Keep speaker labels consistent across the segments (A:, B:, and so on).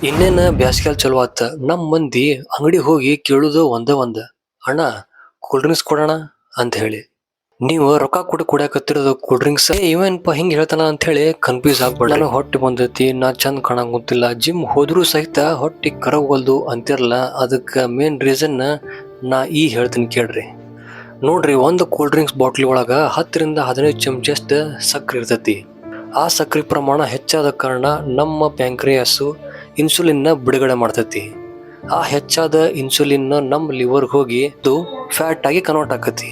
A: ಇನ್ನೇನ ಬ್ಯಾಸ್ಗ್ಯಾಲ್ ಚಲೋ ಆತ. ನಮ್ ಮಂದಿ ಅಂಗಡಿ ಹೋಗಿ ಕೇಳುದು ಒಂದ ಅಣ್ಣ ಕೂಲ್ ಡ್ರಿಂಕ್ಸ್ ಕೊಡೋಣ ಅಂತ ಹೇಳಿ. ನೀವು ರೊಕ್ಕ ಕೊಟ್ಟು ಕುಡಿಯಾಕತ್ತಿರೋದು ಕೂಲ್ ಡ್ರಿಂಕ್ಸ್. ಇವೇನಪ್ಪ ಹಿಂಗ್ ಹೇಳ್ತಾನ ಅಂತ ಹೇಳಿ ಕನ್ಫ್ಯೂಸ್ ಆಗ್ಬೇಡ. ನನಗೆ ಹೊಟ್ಟೆ ಬಂದೈತಿ, ನಾ ಚಂದ ಕಾಣಂಗ್ ಗೊತ್ತಿಲ್ಲ, ಜಿಮ್ ಹೋದ್ರು ಸಹಿತ ಹೊಟ್ಟಿ ಕರಗವಲ್ದು ಅಂತಿರಲ್ಲ. ಅದಕ್ಕೆ ಮೇನ್ ರೀಸನ್ ನಾ ಹೇಳ್ತೀನಿ ಕೇಳ್ರಿ. ನೋಡ್ರಿ, ಒಂದು ಕೂಲ್ ಡ್ರಿಂಕ್ಸ್ ಬಾಟ್ಲಿ ಒಳಗ 10 ರಿಂದ 15 ಚಮಚಷ್ಟು ಸಕ್ಕರೆ ಇರ್ತೈತಿ. ಆ ಸಕ್ಕರೆ ಪ್ರಮಾಣ ಹೆಚ್ಚಾದ ಕಾರಣ ನಮ್ಮ ಪ್ಯಾಂಕ್ರಿಯಾಸು ಇನ್ಸುಲಿನ್ ಬಿಡುಗಡೆ ಮಾಡ್ತೈತಿ. ಆ ಹೆಚ್ಚಾದ ಇನ್ಸುಲಿನ್ ನಮ್ಮ ಲಿವರ್ ಹೋಗಿ ಇದು ಫ್ಯಾಟ್ ಆಗಿ ಕನ್ವರ್ಟ್ ಆಕತಿ.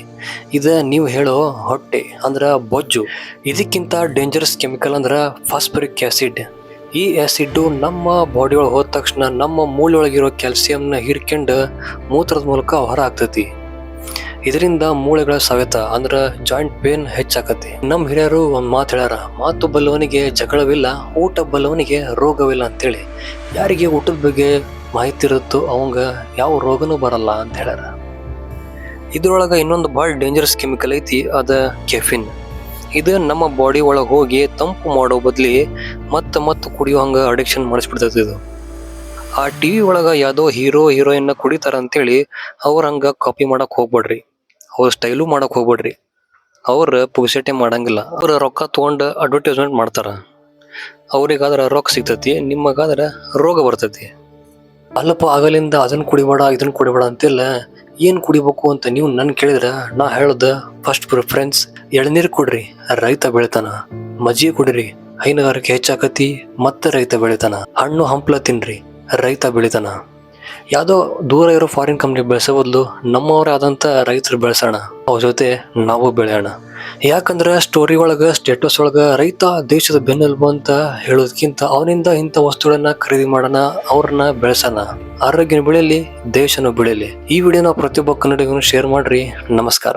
A: ಇದ ನೀವು ಹೇಳೋ ಹೊಟ್ಟೆ ಅಂದ್ರ ಬೊಜ್ಜು. ಇದಕ್ಕಿಂತ ಡೇಂಜರಸ್ ಕೆಮಿಕಲ್ ಅಂದ್ರ ಫಾಸ್ಫರಿಕ್ ಆಸಿಡ್. ಈ ಆಸಿಡ್ ನಮ್ಮ ಬಾಡಿ ಒಳಗೆ ಹೋದ ತಕ್ಷಣ ನಮ್ಮ ಮೂಳೆ ಒಳಗಿರೋ ಕ್ಯಾಲ್ಸಿಯಂನ ಹೀರ್ಕೊಂಡು ಮೂತ್ರದ ಮೂಲಕ ಹೊರ ಆಗ್ತೈತಿ. ಇದರಿಂದ ಮೂಳೆಗಳ ಸವೆತ ಅಂದ್ರ ಜಾಯಿಂಟ್ ಪೇನ್ ಹೆಚ್ಚಾಕತಿ. ನಮ್ ಹಿರಿಯರು ಒಂದ್ ಮಾತು ಹೇಳ್ಯಾರ, ಮಾತು ಬಲ್ಲವನಿಗೆ ಜಗಳವಿಲ್ಲ, ಊಟ ಬಲ್ಲವನಿಗೆ ರೋಗವಿಲ್ಲ ಅಂತೇಳಿ. ಯಾರಿಗೆ ಊಟದ ಬಗ್ಗೆ ಮಾಹಿತಿ ಇರುತ್ತೋ ಅವಂಗ ಯಾವ ರೋಗನೂ ಬರಲ್ಲ ಅಂತ ಹೇಳ್ಯಾರ. ಇದ್ರೊಳಗ ಇನ್ನೊಂದು ಭಾಳ ಡೇಂಜರಸ್ ಕೆಮಿಕಲ್ ಐತಿ, ಅದ ಕೆಫಿನ್. ಇದು ನಮ್ಮ ಬಾಡಿ ಒಳಗೆ ಹೋಗಿ ತಂಪು ಮಾಡೋ ಬದ್ಲಿ ಮತ್ತ ಕುಡಿಯೋ ಹಂಗ ಅಡಿಕ್ಷನ್ ಮಾಡಿಸ್ಬಿಡ್ತೈತಿ. ಇದು ಆ ಟಿವಿ ಒಳಗ ಯಾವ್ದೋ ಹೀರೋ ಹೀರೋಯಿನ್ ಕುಡಿತಾರ ಅಂತೇಳಿ ಅವ್ರ ಹಂಗ ಕಾಪಿ ಮಾಡಕ್ ಹೋಗ್ಬೇಡ್ರಿ. ಅವ್ರ ಸ್ಟೈಲು ಮಾಡಕ್ ಹೋಗ್ಬೇಡ್ರಿ. ಅವ್ರ ಪುಗ್ಸೆಟೆ ಮಾಡಂಗಿಲ್ಲ. ಅವ್ರ ರೊಕ್ಕ ತಗೊಂಡು ಅಡ್ವರ್ಟೈಸ್ಮೆಂಟ್ ಮಾಡ್ತಾರ. ಅವ್ರಿಗಾದ್ರ ರೊಕ್ಕ ಸಿಗ್ತತಿ, ನಿಮಗಾದ್ರ ರೋಗ ಬರ್ತತಿ. ಅಲ್ಲಪ್ಪ ಆಗಲಿಂದ ಅದನ್ನ ಕುಡಿಬೇಡ ಇದನ್ನ ಕುಡಿಬೇಡ ಅಂತಿಲ್ಲ. ಏನ್ ಕುಡಿಬೇಕು ಅಂತ ನೀವು ನನ್ ಕೇಳಿದ್ರ ನಾ ಹೇಳದ ಫಸ್ಟ್ ಪ್ರಿಫರೆನ್ಸ್ ಎಳ್ನೀರ್ ಕುಡ್ರಿ, ರೈತ ಬೆಳಿತಾನ. ಮಜ್ಜಿಗೆ ಕುಡಿರಿ, ಹೈನುಗಾರಿಕೆ ಹೆಚ್ಚಾಕತಿ, ಮತ್ತೆ ರೈತ ಬೆಳಿತಾನ. ಹಣ್ಣು ಹಂಪ್ಲ ತಿನ್ರಿ, ರೈತ ಬೆಳಿತಾನ. ಯಾವ್ದೋ ದೂರ ಇರೋ ಫಾರಿನ್ ಕಂಪ್ನಿ ಬೆಳೆಸೋ ಬದಲು ನಮ್ಮವರೇ ಆದಂತ ರೈತರು ಬೆಳೆಸೋಣ, ಅವ್ರ ಜೊತೆ ನಾವು ಬೆಳೆಯೋಣ. ಯಾಕಂದ್ರ ಸ್ಟೋರಿ ಒಳಗ ಸ್ಟೇಟಸ್ ಒಳಗ ರೈತ ದೇಶದ ಬೆನ್ನೆಲುಬು ಅಂತ ಹೇಳೋದಕ್ಕಿಂತ ಅವನಿಂದ ಇಂಥ ವಸ್ತುಗಳನ್ನ ಖರೀದಿ ಮಾಡೋಣ, ಅವ್ರನ್ನ ಬೆಳೆಸೋಣ. ಆರೋಗ್ಯ ಬೆಳೆಯಲಿ, ದೇಶನು ಬೆಳೆಯಲಿ. ಈ ವಿಡಿಯೋನ ಪ್ರತಿಯೊಬ್ಬ ಕನ್ನಡಿಗನು ಶೇರ್ ಮಾಡ್ರಿ. ನಮಸ್ಕಾರ.